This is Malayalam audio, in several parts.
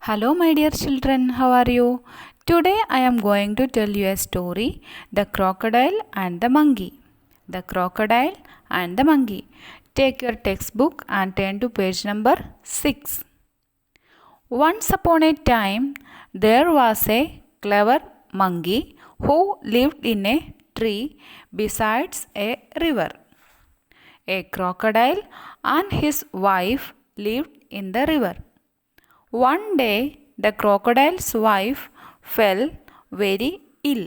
Hello, my dear children, how are you? Today I am going to tell you a story, The Crocodile and the Monkey. The Crocodile and the Monkey. Take your textbook and turn to page number 6. Once upon a time, there was a clever monkey who lived in a tree beside a river. A crocodile and his wife lived in the river. One day, the crocodile's wife fell very ill.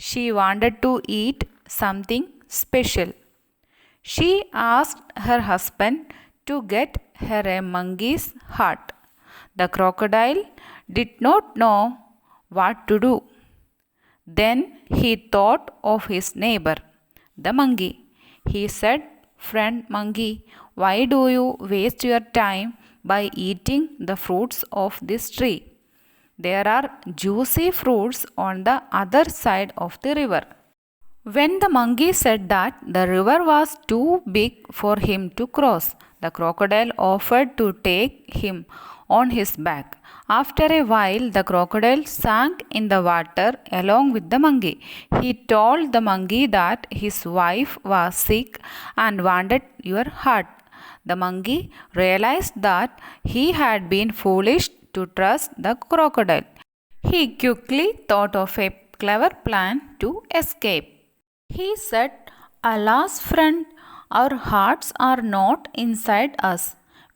She wanted to eat something special. She asked her husband to get her a monkey's heart. The crocodile did not know what to do. Then he thought of his neighbor, the monkey. He said, "Friend monkey, why do you waste your time by eating the fruits of this tree? There are juicy fruits on the other side of the river." When the monkey said that the river was too big for him to cross, the crocodile offered to take him on his back. After a while, the crocodile sank in the water along with the monkey. He told the monkey that his wife was sick and wanted your heart. The monkey realized that he had been foolish to trust the crocodile. He quickly thought of a clever plan to escape. He said, "Alas, friend, our hearts are not inside us.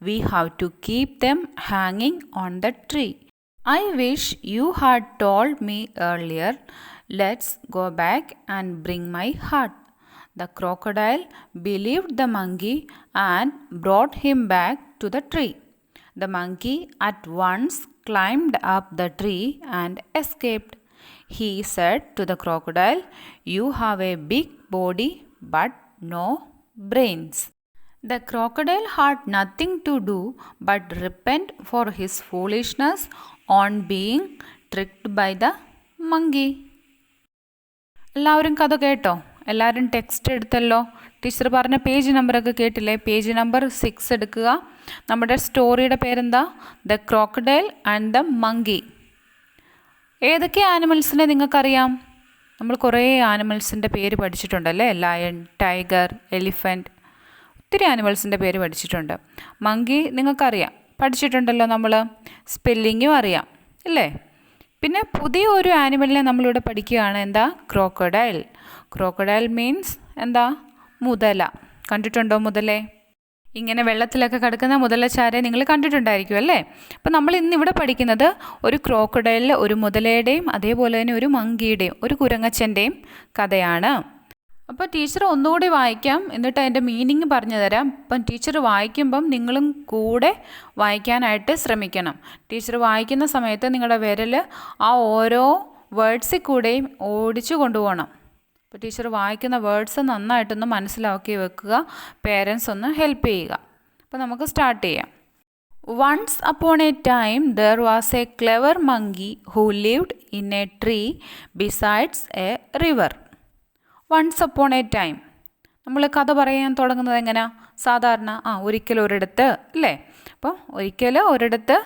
We have to keep them hanging on the tree. I wish you had told me earlier. Let's go back and bring my heart." The crocodile believed the monkey and brought him back to the tree. The monkey at once climbed up the tree and escaped. He said to the crocodile, "You have a big body but no brains." The crocodile had nothing to do but repent for his foolishness on being tricked by the monkey. എല്ലാവരും കഥ കേട്ടോ? എല്ലാവരും ടെക്സ്റ്റ് എടുത്തല്ലോ? ടീച്ചർ പറഞ്ഞ പേജ് നമ്പറൊക്കെ കേട്ടില്ലേ? പേജ് നമ്പർ 6 എടുക്കുക. നമ്മുടെ സ്റ്റോറിയുടെ പേരെന്താ? The crocodile and the monkey. ഏതൊക്കെ ആനിമൽസിനെ നിങ്ങൾക്കറിയാം? നമ്മൾ കുറേ ആനിമൽസിൻ്റെ പേര് പഠിച്ചിട്ടുണ്ടല്ലേ? ലയൺ, ടൈഗർ, എലിഫൻറ്റ്, ഒത്തിരി ആനിമൽസിൻ്റെ പേര് പഠിച്ചിട്ടുണ്ട്. മങ്കി നിങ്ങൾക്കറിയാം, പഠിച്ചിട്ടുണ്ടല്ലോ നമ്മൾ. സ്പെല്ലിങ്ങും അറിയാം അല്ലേ? പിന്നെ പുതിയ ഒരു ആനിമലിനെ നമ്മളിവിടെ പഠിക്കുകയാണ്. എന്താ? ക്രോക്കഡൈൽ. ക്രോക്കഡൈൽ മീൻസ് എന്താ? മുതല. കണ്ടിട്ടുണ്ടോ മുതലേ? ഇങ്ങനെ വെള്ളത്തിലൊക്കെ കിടക്കുന്ന മുതലച്ചാരെ നിങ്ങൾ കണ്ടിട്ടുണ്ടായിരിക്കും അല്ലേ? അപ്പം നമ്മൾ ഇന്നിവിടെ പഠിക്കുന്നത് ഒരു ക്രോക്കഡൈലിൽ ഒരു മുതലയുടെയും അതേപോലെ തന്നെ ഒരു മങ്കിയുടെയും ഒരു കുരങ്ങച്ചൻ്റെയും കഥയാണ്. അപ്പോൾ ടീച്ചർ ഒന്നുകൂടി വായിക്കാം, എന്നിട്ട് അതിൻ്റെ മീനിങ് പറഞ്ഞു തരാം. അപ്പം ടീച്ചർ വായിക്കുമ്പം നിങ്ങളും കൂടെ വായിക്കാനായിട്ട് ശ്രമിക്കണം. ടീച്ചർ വായിക്കുന്ന സമയത്ത് നിങ്ങളുടെ വിരൽ ആ ഓരോ വേർഡ്സിൽ കൂടെയും ഓടിച്ചു കൊണ്ടുപോകണം. അപ്പോൾ ടീച്ചർ വായിക്കുന്ന വേർഡ്സ് നന്നായിട്ടൊന്ന് മനസ്സിലാക്കി വെക്കുക. പേരൻസ് ഒന്ന് ഹെൽപ്പ് ചെയ്യുക. അപ്പോൾ നമുക്ക് സ്റ്റാർട്ട് ചെയ്യാം. Once upon a time, there was a clever monkey who lived in a tree besides a river. Once upon a time. നമ്മൾ കഥ പറയാൻ തുടങ്ങുന്നത് എങ്ങനെയാ? സാധാരണ ഒരിക്കൽ ഒരിടത്ത് അല്ലേ? അപ്പോൾ ഒരിക്കൽ ഒരിടത്ത്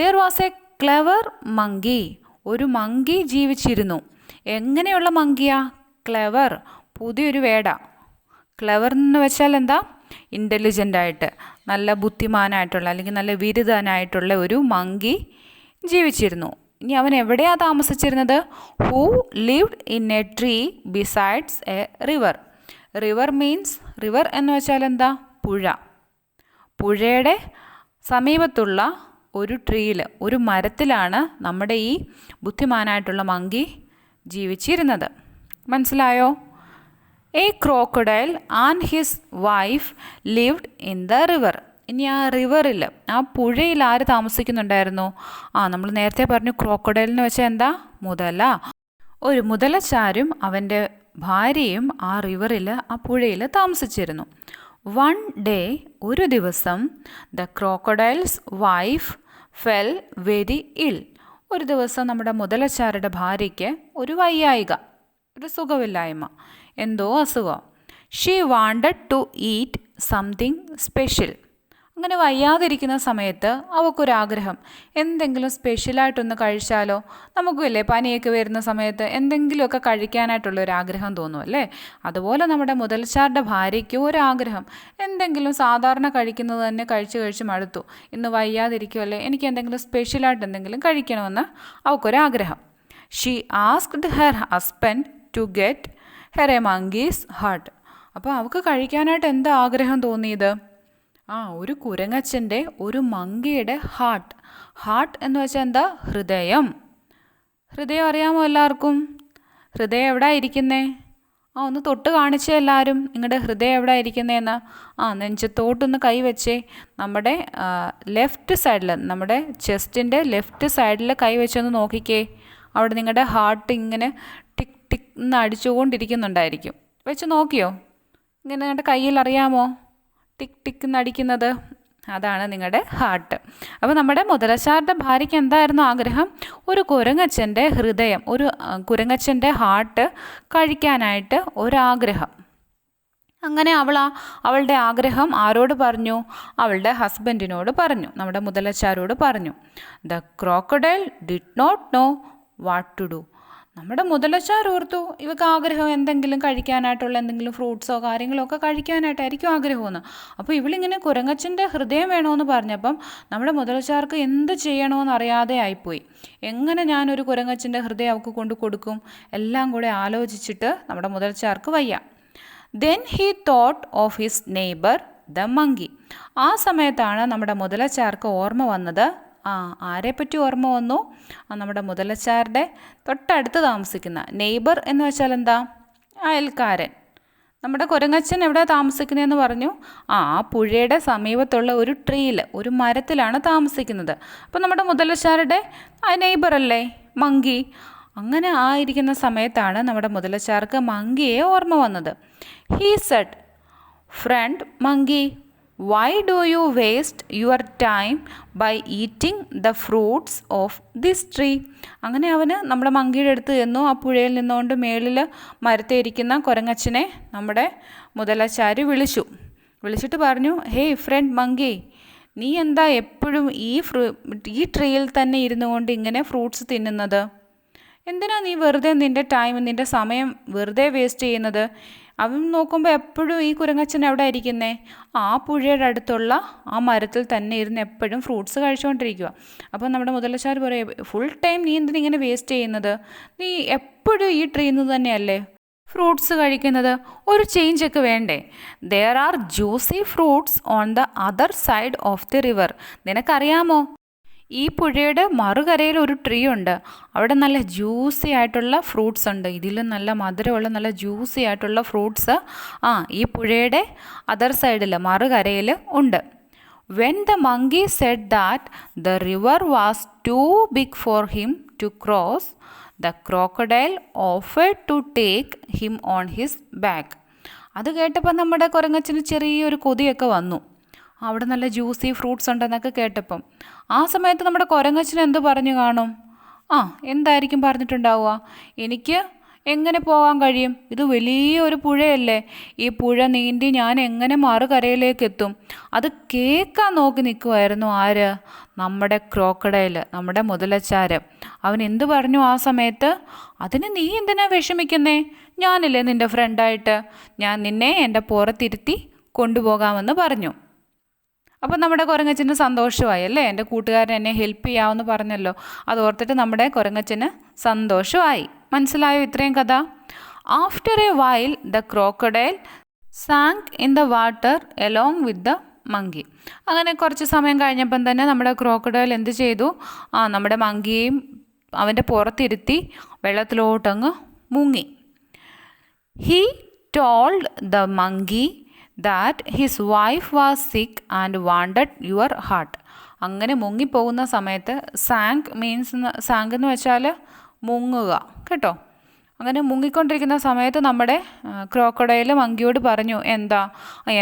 there was a clever monkey. ഒരു മങ്കി ജീവിച്ചിരുന്നു. എങ്ങനെയുള്ള മങ്കിയാ? ക്ലെവർ. പുതിയൊരു വേടാ. ക്ലെവർ എന്ന് വെച്ചാൽ എന്താ? ഇൻ്റലിജൻ്റ് ആയിട്ട്, നല്ല ബുദ്ധിമാനായിട്ടുള്ള അല്ലെങ്കിൽ നല്ല വിരുദ്ധനായിട്ടുള്ള ഒരു മങ്കി ജീവിച്ചിരുന്നു. ഇനി അവൻ എവിടെയാണ് താമസിച്ചിരുന്നത്? Who lived in A tree besides A river. River means, river എന്ന് വെച്ചാൽ എന്താ? പുഴ. പുഴയുടെ സമീപത്തുള്ള ഒരു ട്രീയിൽ, ഒരു മരത്തിലാണ് നമ്മുടെ ഈ ബുദ്ധിമാനായിട്ടുള്ള മങ്കി ജീവിച്ചിരുന്നത്. മനസ്സിലായോ? A crocodile and his wife lived in the river. ഇനി ആ റിവറിൽ, ആ പുഴയിൽ ആര് താമസിക്കുന്നുണ്ടായിരുന്നു? നമ്മൾ നേരത്തെ പറഞ്ഞു ക്രോക്കഡൈൽ എന്ന് വെച്ചാൽ എന്താ? മുതല. ഒരു മുതലച്ചാരും അവൻ്റെ ഭാര്യയും ആ റിവറിൽ, ആ പുഴയിൽ താമസിച്ചിരുന്നു. വൺ ഡേ, ഒരു ദിവസം, the crocodile's wife fell very ill. ഒരു ദിവസം നമ്മുടെ മുതലച്ചാരുടെ ഭാര്യയ്ക്ക് ഒരു വയ്യായിക, ഒരു സുഖമില്ലായ്മ, എന്തോ അസുഖം. She wanted to eat something special. അങ്ങനെ വയ്യാതിരിക്കുന്ന സമയത്ത് അവൾക്കൊരാഗ്രഹം, എന്തെങ്കിലും സ്പെഷ്യലായിട്ടൊന്ന് കഴിച്ചാലോ. നമുക്കുമില്ലേ പനിയൊക്കെ വരുന്ന സമയത്ത് എന്തെങ്കിലുമൊക്കെ കഴിക്കാനായിട്ടുള്ളൊരാഗ്രഹം തോന്നും അല്ലേ. അതുപോലെ നമ്മുടെ മുതലച്ചാരുടെ ഭാര്യയ്ക്കും ഒരാഗ്രഹം, എന്തെങ്കിലും സാധാരണ കഴിക്കുന്നത് തന്നെ കഴിച്ച് കഴിച്ച് മടുത്തു, ഇന്ന് വയ്യാതിരിക്കുമല്ലേ, എനിക്ക് എന്തെങ്കിലും സ്പെഷ്യലായിട്ട് എന്തെങ്കിലും കഴിക്കണമെന്ന് അവൾക്കൊരാഗ്രഹം. She asked her husband to get her a monkey's heart. അപ്പോൾ അവൾക്ക് കഴിക്കാനായിട്ട് എന്താ ആഗ്രഹം തോന്നിയത്? ഒരു കുരങ്ങച്ചൻ്റെ ഒരു മങ്കിയുടെ ഹാർട്ട്. ഹാർട്ട് എന്ന് വെച്ചാൽ എന്താ? ഹൃദയം. ഹൃദയം അറിയാമോ എല്ലാവർക്കും? ഹൃദയം എവിടെ ഇരിക്കുന്നേ? ഒന്ന് തൊട്ട് കാണിച്ചേ എല്ലാവരും, നിങ്ങളുടെ ഹൃദയം എവിടെ ഇരിക്കുന്നതെന്ന്. നെഞ്ചത്തോട്ടൊന്ന് കൈവച്ചേ. നമ്മുടെ ലെഫ്റ്റ് സൈഡിൽ, നമ്മുടെ ചെസ്റ്റിൻ്റെ ലെഫ്റ്റ് സൈഡിൽ കൈവച്ചൊന്ന് നോക്കിക്കേ. അവിടെ നിങ്ങളുടെ ഹാർട്ട് ഇങ്ങനെ ടിക് ടിക് എന്ന് അടിച്ചുകൊണ്ടിരിക്കുന്നുണ്ടായിരിക്കും. വെച്ച് നോക്കിയോ? ഇങ്ങനെ നിങ്ങളുടെ കയ്യിൽ അറിയാമോ ടിക് ടിക് എന്ന് അടിക്കുന്നത്? അതാണ് നിങ്ങളുടെ ഹാർട്ട്. അപ്പോൾ നമ്മുടെ മുതലച്ചാരുടെ ഭാര്യയ്ക്ക് എന്തായിരുന്നു ആഗ്രഹം? ഒരു കുരങ്ങച്ചൻ്റെ ഹൃദയം, ഒരു കുരങ്ങച്ചൻ്റെ ഹാർട്ട് കഴിക്കാനായിട്ട് ഒരാഗ്രഹം. അങ്ങനെ അവളുടെ ആഗ്രഹം ആരോട് പറഞ്ഞു? അവളുടെ ഹസ്ബൻഡിനോട് പറഞ്ഞു, നമ്മുടെ മുതലച്ചാരോട് പറഞ്ഞു. The crocodile did not know what to do. നമ്മുടെ മുതലച്ചാർ ഓർത്തു, ഇവർക്ക് ആഗ്രഹം എന്തെങ്കിലും കഴിക്കാനായിട്ടുള്ള എന്തെങ്കിലും ഫ്രൂട്ട്സോ കാര്യങ്ങളോ ഒക്കെ കഴിക്കാനായിട്ടായിരിക്കും ആഗ്രഹമെന്ന്. അപ്പോൾ ഇവളിങ്ങനെ കുരങ്ങച്ചൻ്റെ ഹൃദയം വേണമെന്ന് പറഞ്ഞപ്പം നമ്മുടെ മുതലച്ചാർക്ക് എന്ത് ചെയ്യണമെന്ന് അറിയാതെ ആയിപ്പോയി. എങ്ങനെ ഞാനൊരു കുരങ്ങച്ചൻ്റെ ഹൃദയം അവൾക്ക് കൊണ്ട് കൊടുക്കും? എല്ലാം കൂടെ ആലോചിച്ചിട്ട് നമ്മുടെ മുതലച്ചാർക്ക് വയ്യ. Then he thought of his neighbour the monkey. ആ സമയത്താണ് നമ്മുടെ മുതലച്ചാർക്ക് ഓർമ്മ വന്നത്. ആരെപ്പറ്റി ഓർമ്മ വന്നു? നമ്മുടെ മുതലച്ചാരുടെ തൊട്ടടുത്ത് താമസിക്കുന്ന നെയ്ബർ എന്ന് വെച്ചാൽ എന്താ? അയൽക്കാരൻ. നമ്മുടെ കുരങ്ങച്ചൻ എവിടെ താമസിക്കുന്നതെന്ന് പറഞ്ഞു? ആ പുഴയുടെ സമീപത്തുള്ള ഒരു ട്രീയിൽ, ഒരു മരത്തിലാണ് താമസിക്കുന്നത്. അപ്പോൾ നമ്മുടെ മുതലച്ചാരുടെ നെയ്ബർ അല്ലേ മങ്കി. അങ്ങനെ ആയിരിക്കുന്ന സമയത്താണ് നമ്മുടെ മുതലച്ചാർക്ക് മങ്കിയെ ഓർമ്മ വന്നത്. He said, friend monkey, why do you waste your time by eating the fruits of this tree? അങ്ങനെ അവന് നമ്മുടെ മങ്കിയുടെ അടുത്ത് ചെന്നു. ആ പുഴയിൽ നിന്നുകൊണ്ട് മേളിൽ മരത്തേരിക്കുന്ന കുരങ്ങച്ചനെ നമ്മുടെ മുതലച്ചാരി വിളിച്ചിട്ട് പറഞ്ഞു, ഹേയ് ഫ്രണ്ട് മങ്കി, നീ എന്താ എപ്പോഴും ഈ ട്രീയിൽ തന്നെ ഇരുന്നു കൊണ്ട് ഇങ്ങനെ ഫ്രൂട്ട്സ് തിന്നുന്നത്? എന്തിനാ നീ വെറുതെ നിൻ്റെ ടൈം, നിൻ്റെ സമയം വെറുതെ വേസ്റ്റ് ചെയ്യുന്നത്? അവൻ നോക്കുമ്പോൾ എപ്പോഴും ഈ കുരങ്ങച്ചൻ എവിടെ ഇരിക്കുന്നേ? ആ പുഴയുടെ അടുത്തുള്ള ആ മരത്തിൽ തന്നെ ഇരുന്ന് എപ്പോഴും ഫ്രൂട്ട്സ് കഴിച്ചുകൊണ്ടിരിക്കുക. അപ്പോൾ നമ്മുടെ മുതലച്ചാർ പറയും, ഫുൾ ടൈം നീ എന്തിനാ ഇങ്ങനെ വേസ്റ്റ് ചെയ്യുന്നത്? നീ എപ്പോഴും ഈ ട്രീയിൽ നിന്ന് തന്നെയല്ലേ ഫ്രൂട്ട്സ് കഴിക്കുന്നത്? ഒരു ചേഞ്ചൊക്കെ വേണ്ടേ? There are juicy fruits on the other side of the river. നിനക്കറിയാമോ, ഈ പുഴയുടെ മറുകരയിൽ ഒരു ട്രീ ഉണ്ട്. അവിടെ നല്ല ജ്യൂസി ആയിട്ടുള്ള ഫ്രൂട്ട്സ് ഉണ്ട്. ഇതിലും നല്ല മധുരമുള്ള നല്ല ജ്യൂസി ആയിട്ടുള്ള ഫ്രൂട്ട്സ് ഈ പുഴയുടെ അതർ സൈഡിൽ, മറുകരയിൽ ഉണ്ട്. When the monkey said that the river was too big for him to cross, the crocodile offered to take him on his back. അത് കേട്ടപ്പോൾ നമ്മുടെ കുരങ്ങച്ചന് ചെറിയൊരു കൊതിയൊക്കെ വന്നു. അവിടെ നല്ല ജ്യൂസി ഫ്രൂട്ട്സ് ഉണ്ടെന്നൊക്കെ കേട്ടപ്പം. ആ സമയത്ത് നമ്മുടെ കുരങ്ങച്ചൻ എന്ത് പറഞ്ഞു കാണും? എന്തായിരിക്കും പറഞ്ഞിട്ടുണ്ടാവുക? എനിക്ക് എങ്ങനെ പോകാൻ കഴിയും? ഇത് വലിയൊരു പുഴയല്ലേ, ഈ പുഴ നീന്തി ഞാൻ എങ്ങനെ മറുകരയിലേക്ക് എത്തും? അത് കേൾക്കാൻ നോക്കി നിൽക്കുമായിരുന്നു ആര്? നമ്മുടെ ക്രോക്കഡൈൽ, നമ്മുടെ മുതലച്ചാര്. അവൻ എന്ത് പറഞ്ഞു ആ സമയത്ത്? അതിന് നീ എന്തിനാ വിഷമിക്കുന്നേ? ഞാനില്ലേ നിൻ്റെ ഫ്രണ്ടായിട്ട്, ഞാൻ നിന്നെ എൻ്റെ പുറത്തിരുത്തി കൊണ്ടുപോകാമെന്ന് പറഞ്ഞു. അപ്പോൾ നമ്മുടെ കുരങ്ങച്ചന് സന്തോഷമായി അല്ലേ, എൻ്റെ കൂട്ടുകാരൻ എന്നെ ഹെൽപ്പ് ചെയ്യാമെന്ന് പറഞ്ഞല്ലോ. അതോർത്തിട്ട് നമ്മുടെ കുരങ്ങച്ചന് സന്തോഷമായി. മനസ്സിലായോ ഇത്രയും കഥ? After A while the crocodile sunk in the water along with the monkey. അങ്ങനെ കുറച്ച് സമയം കഴിഞ്ഞപ്പം തന്നെ നമ്മുടെ ക്രോക്കഡൈൽ എന്ത് ചെയ്തു? നമ്മുടെ മങ്കിയെയും അവൻ്റെ പുറത്തിരുത്തി വെള്ളത്തിലോട്ടങ്ങ് മുങ്ങി. He told the monkey that his wife was സിക്ക് ആൻഡ് വാണ്ടഡ് യുവർ ഹാർട്ട്. അങ്ങനെ മുങ്ങിപ്പോകുന്ന സമയത്ത് സാങ്ക് എന്ന് വെച്ചാൽ മുങ്ങുക കേട്ടോ. അങ്ങനെ മുങ്ങിക്കൊണ്ടിരിക്കുന്ന സമയത്ത് നമ്മുടെ ക്രോക്കഡൈൽ മങ്കിയോട് പറഞ്ഞു, എന്താ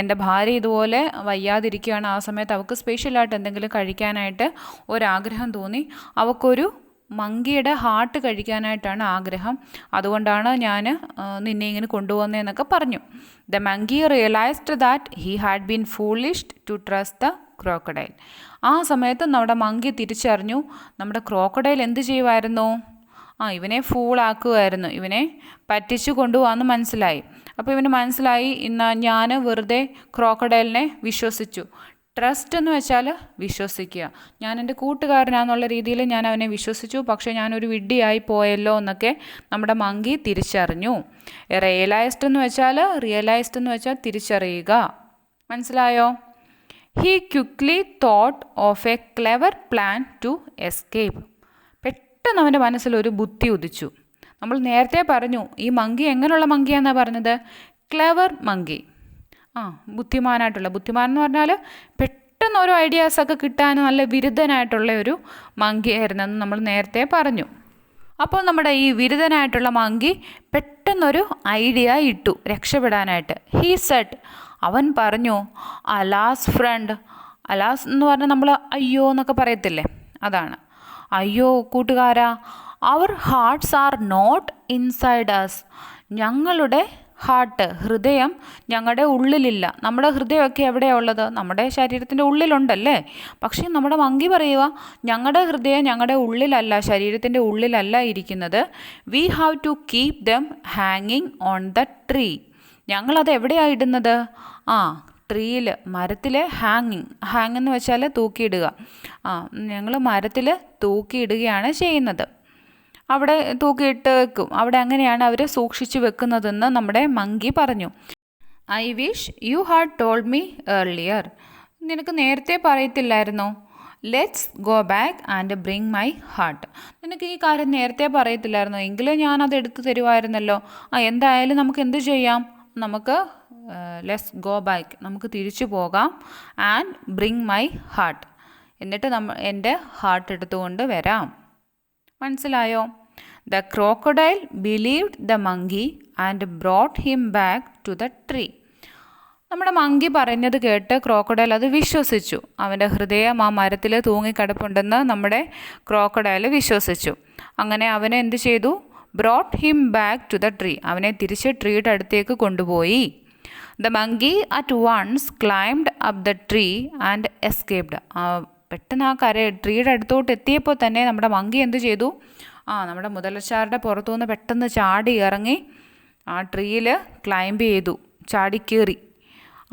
എൻ്റെ ഭാര്യ ഇതുപോലെ വയ്യാതിരിക്കുകയാണ്. ആ സമയത്ത് അവൾക്ക് സ്പെഷ്യലായിട്ട് എന്തെങ്കിലും കഴിക്കാനായിട്ട് ഒരാഗ്രഹം തോന്നി. അവൾക്കൊരു മങ്കിയുടെ ഹാർട്ട് കഴിക്കാനായിട്ടാണ് ആഗ്രഹം. അതുകൊണ്ടാണ് ഞാൻ നിന്നെ ഇങ്ങനെ കൊണ്ടുപോകുന്നതെന്നൊക്കെ പറഞ്ഞു. The monkey realised that he had been foolished to trust the crocodile. ആ സമയത്ത് നമ്മുടെ മങ്കി തിരിച്ചറിഞ്ഞു നമ്മുടെ ക്രോക്കഡൈൽ എന്ത് ചെയ്യുമായിരുന്നു? ഇവനെ ഫൂളാക്കുമായിരുന്നു, ഇവനെ പറ്റിച്ചു കൊണ്ടുപോകാമെന്ന് മനസ്സിലായി. അപ്പോൾ ഇവന് മനസ്സിലായി, ഞാൻ വെറുതെ ക്രോക്കഡൈലിനെ വിശ്വസിച്ചു. ട്രസ്റ്റ് എന്ന് വെച്ചാൽ വിശ്വസിക്കുക. ഞാൻ എൻ്റെ കൂട്ടുകാരനാന്നുള്ള രീതിയിൽ ഞാൻ അവനെ വിശ്വസിച്ചു, പക്ഷേ ഞാനൊരു വിഡ്ഢിയായി പോയല്ലോ എന്നൊക്കെ നമ്മുടെ മങ്കി തിരിച്ചറിഞ്ഞു. റിയലൈസ്ഡ് എന്ന് വെച്ചാൽ തിരിച്ചറിയുക. മനസ്സിലായോ? He quickly thought of a clever plan to escape. പെട്ടെന്ന് അവൻ്റെ മനസ്സിലൊരു ബുദ്ധി ഉദിച്ചു. നമ്മൾ നേരത്തെ പറഞ്ഞു ഈ മങ്കി എങ്ങനെയുള്ള മങ്കിയാണെന്നാണ് പറഞ്ഞത്? Clever monkey. ബുദ്ധിമാൻ എന്ന് പറഞ്ഞാൽ പെട്ടെന്ന് ഓരോ ഐഡിയാസൊക്കെ കിട്ടാൻ നല്ല വിരുദ്ധനായിട്ടുള്ള ഒരു മങ്കി ആയിരുന്നെന്ന് നമ്മൾ നേരത്തെ പറഞ്ഞു. അപ്പോൾ നമ്മുടെ ഈ വിരുദ്ധനായിട്ടുള്ള മങ്കി പെട്ടെന്നൊരു ഐഡിയ ഇട്ടു രക്ഷപ്പെടാനായിട്ട്. ഹീ സെഡ്, അവൻ പറഞ്ഞു, അലാസ് ഫ്രണ്ട്. അലാസ് എന്ന് പറഞ്ഞാൽ നമ്മൾ അയ്യോ എന്നൊക്കെ പറയത്തില്ലേ, അതാണ്. അയ്യോ കൂട്ടുകാരാ, our hearts are not inside us. ഞങ്ങളുടെ ഹൃദയം ഞങ്ങളുടെ ഉള്ളിലില്ല. നമ്മുടെ ഹൃദയമൊക്കെ എവിടെയാണ് ഉള്ളത്? നമ്മുടെ ശരീരത്തിൻ്റെ ഉള്ളിലുണ്ടല്ലേ. പക്ഷേ നമ്മുടെ മങ്കി പറയുക, ഞങ്ങളുടെ ഹൃദയം ഞങ്ങളുടെ ഉള്ളിലല്ല, ശരീരത്തിൻ്റെ ഉള്ളിലല്ല ഇരിക്കുന്നത്. We have to keep them ഹാങ്ങിങ് ഓൺ ദ ട്രീ. ഞങ്ങളത് എവിടെയാണ് ഇടുന്നത്? ട്രീയിൽ, മരത്തിൽ ഹാങ് എന്ന് വെച്ചാൽ തൂക്കിയിടുക. ഞങ്ങൾ മരത്തിൽ തൂക്കിയിടുകയാണ് ചെയ്യുന്നത്. അവിടെ തൂക്കിയിട്ട് വെക്കും. അവിടെ അങ്ങനെയാണ് അവർ സൂക്ഷിച്ചു വെക്കുന്നതെന്ന് നമ്മുടെ മങ്കി പറഞ്ഞു. I wish you had told me earlier. നിനക്ക് നേരത്തെ പറയത്തില്ലായിരുന്നോ? Let's go back and bring my heart. നിനക്ക് ഈ കാര്യം നേരത്തെ പറയത്തില്ലായിരുന്നോ? എങ്കിലും ഞാനത് എടുത്തു തരുമായിരുന്നല്ലോ. എന്തായാലും നമുക്ക് എന്ത് ചെയ്യാം? നമുക്ക് ലെറ്റ്സ് ഗോ ബാക്ക്, നമുക്ക് തിരിച്ചു പോകാം. ആൻഡ് ബ്രിങ് മൈ ഹാർട്ട്, എന്നിട്ട് എൻ്റെ ഹാർട്ട് എടുത്തുകൊണ്ട് വരാം. മനസ്സിലായോ? The crocodile believed the monkey and brought him back to the tree. നമ്മുടെ മങ്കി പറഞ്ഞത് കേട്ട് ക്രോക്കഡൈൽ അത് വിശ്വസിച്ചു. അവൻ്റെ ഹൃദയം ആ മരത്തിൽ തൂങ്ങിക്കിടപ്പുണ്ടെന്ന് നമ്മുടെ ക്രോക്കഡൈൽ വിശ്വസിച്ചു. അങ്ങനെ അവനെ എന്ത് ചെയ്തു? Brought him back to the tree. അവനെ തിരിച്ച് ട്രീയുടെ അടുത്തേക്ക് കൊണ്ടുപോയി. The monkey at once climbed up the tree and escaped. പെട്ടെന്ന് ട്രീയുടെ അടുത്തോട്ട് എത്തിയപ്പോൾ തന്നെ നമ്മുടെ മങ്കി എന്ത് ചെയ്തു? നമ്മുടെ മുതലച്ചാരുടെ പുറത്തുനിന്ന് പെട്ടെന്ന് ചാടി ഇറങ്ങി ആ ട്രീയിൽ ക്ലൈംബ് ചെയ്തു, ചാടിക്കേറി.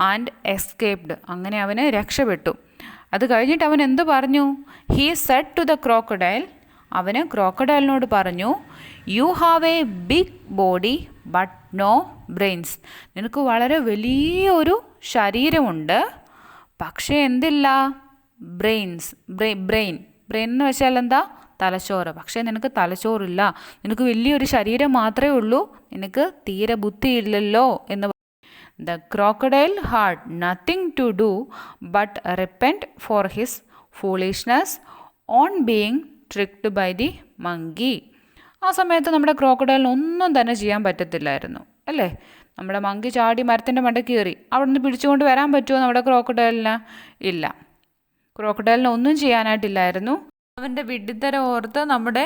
ആൻഡ് എസ്കേപ്ഡ്, അങ്ങനെ അവന് രക്ഷപ്പെട്ടു. അത് കഴിഞ്ഞിട്ട് അവൻ എന്ത് പറഞ്ഞു? He said to the crocodile. അവന് ക്രോക്കഡൈലിനോട് പറഞ്ഞു, you have a big body but no brains. നിനക്ക് വളരെ വലിയൊരു ശരീരമുണ്ട്, പക്ഷേ എന്തില്ല? ബ്രെയിൻ എന്ന് വെച്ചാൽ എന്താ? തലച്ചോറ്. പക്ഷേ നിനക്ക് തലച്ചോറില്ല. നിനക്ക് വലിയൊരു ശരീരം മാത്രമേ ഉള്ളൂ, നിനക്ക് തീരെ ബുദ്ധിയില്ലല്ലോ എന്ന്. The crocodile had nothing to do but repent for his foolishness on being tricked by the monkey. ആ സമയത്ത് നമ്മുടെ ക്രോക്കഡൈലിന് ഒന്നും തന്നെ ചെയ്യാൻ പറ്റത്തില്ലായിരുന്നു, അല്ലേ? നമ്മുടെ മങ്കി ചാടി മരത്തിൻ്റെ മണ്ടയ്ക്ക് കയറി. അവിടെ നിന്ന് പിടിച്ചുകൊണ്ട് വരാൻ പറ്റുമോ നമ്മുടെ ക്രോക്കഡൈലിന്? ഇല്ല. ക്രോക്കഡൈലിന് ഒന്നും ചെയ്യാനായിട്ടില്ലായിരുന്നു. അവൻ്റെ വിഡ്ഢിത്തരം ഓർത്ത്, നമ്മുടെ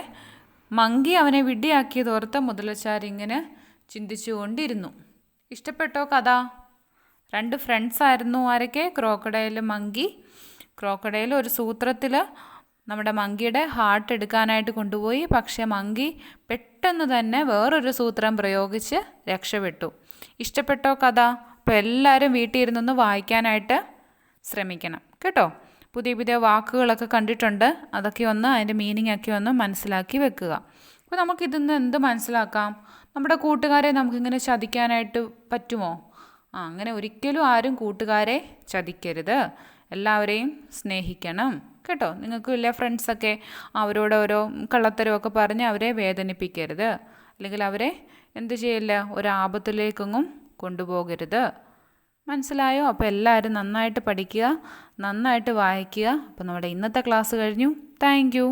മങ്കി അവനെ വിഡ്ഢിയാക്കിയത് ഓർത്ത് മുതലച്ചാരിങ്ങനെ ചിന്തിച്ചു കൊണ്ടിരുന്നു. ഇഷ്ടപ്പെട്ടോ കഥ? 2 ഫ്രണ്ട്സ് ആയിരുന്നു. ആരൊക്കെ? Crocodile, monkey. ക്രോക്കഡൈൽ ഒരു സൂത്രത്തിൽ നമ്മുടെ മങ്കിയുടെ ഹാർട്ട് എടുക്കാനായിട്ട് കൊണ്ടുപോയി. പക്ഷേ മങ്കി പെട്ടെന്ന് തന്നെ വേറൊരു സൂത്രം പ്രയോഗിച്ച് രക്ഷപ്പെട്ടു. ഇഷ്ടപ്പെട്ടോ കഥ? അപ്പോൾ എല്ലാവരും വീട്ടിൽ ഇരുന്നൊന്ന് വായിക്കാനായിട്ട് ശ്രമിക്കണം കേട്ടോ. പുതിയ പുതിയ വാക്കുകളൊക്കെ കണ്ടിട്ടുണ്ട്, അതൊക്കെ ഒന്ന് അതിൻ്റെ മീനിങ് ഒക്കെ ഒന്ന് മനസ്സിലാക്കി വെക്കുക. അപ്പോൾ നമുക്കിതിന്ന് എന്ത് മനസ്സിലാക്കാം? നമ്മുടെ കൂട്ടുകാരെ നമുക്കിങ്ങനെ ചതിക്കാനായിട്ട് പറ്റുമോ? അങ്ങനെ ഒരിക്കലും ആരും കൂട്ടുകാരെ ചതിക്കരുത്. എല്ലാവരെയും സ്നേഹിക്കണം കേട്ടോ. നിങ്ങൾക്ക് വലിയ ഫ്രണ്ട്സൊക്കെ അവരോട് ഓരോ കള്ളത്തരമൊക്കെ പറഞ്ഞ് അവരെ വേദനിപ്പിക്കരുത്. അല്ലെങ്കിൽ അവരെ എന്ത് ചെയ്യില്ല, ഒരാപത്തിലേക്കൊന്നും കൊണ്ടുപോകരുത്. മനസ്സിലായോ? അപ്പോൾ എല്ലാവരും നന്നായിട്ട് പഠിക്കുക, നന്നായിട്ട് വായിക്കുക. അപ്പോൾ നമ്മുടെ ഇന്നത്തെ ക്ലാസ് കഴിഞ്ഞു. Thank you.